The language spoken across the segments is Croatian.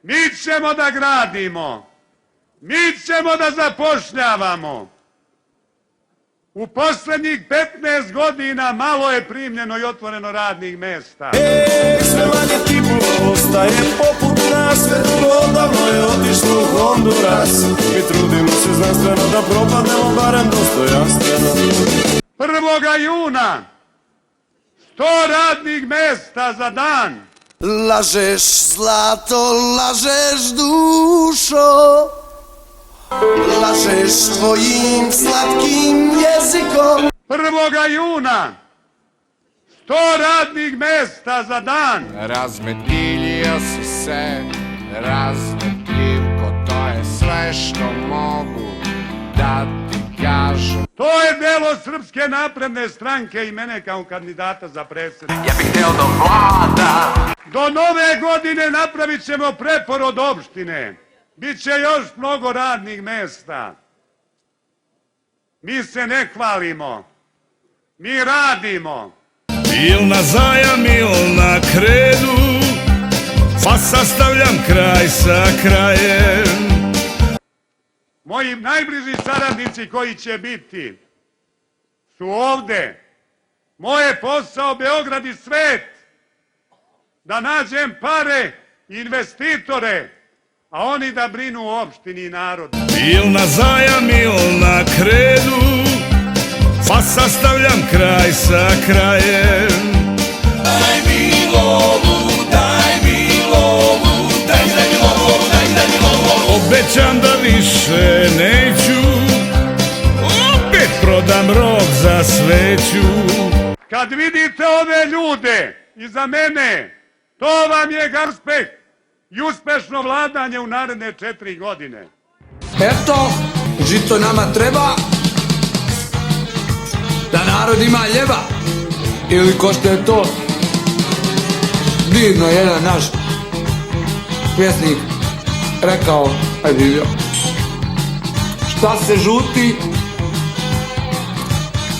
Mi ćemo da gradimo, mi ćemo da zapošljavamo. U poslednjih 15 godina malo je primljeno i otvoreno radnih mesta. Sve manje tipova ostaje poput nas, odavno je otišlo u Honduras. Mi trudimo se znanstveno da propadnemo barem dostojanstveno. 1. juna 100 radnih mesta za dan. Lažeš zlato, lažeš dušo, lažeš tvojim slatkim jezikom. 1. juna 100 radnih mesta za dan. Razmetilio si se, razmetljivko, to je sve što mogu da ti kažem. To je delo Srpske napredne stranke i mene kao kandidata za predsjednika. Ja bih hteo da vlada. Do nove godine napravit ćemo preporod opštine. Biće još mnogo radnih mesta. Mi se ne hvalimo. Mi radimo. Il na zajam, il na kredu, pa sastavljam kraj sa krajem. Moji najbliži saradnici koji će biti su ovde. Moje posao Beograd i svet. Da nađem pare, investitore, a oni da brinu o opštini i narodu. Il na zajam, il na kredu, pa sastavljam kraj sa krajem. Daj mi lovu, daj mi lovu, daj mi lovu, daj mi lovu. Obećam da više neću, opet prodam rok za sveću. Kad vidite ove ljude iza mene, to vam je uspeh i uspešno vladanje u naredne 4 godine. Eto, žito nama treba, da narod ima ljeba. Ili ko što je to divno jedan naš pjesnik rekao, aj živio. Šta se žuti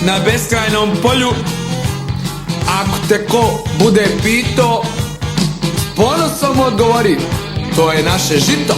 na beskrajnom polju, ako te ko bude pito, s ponosom odgovori, to je naše žito.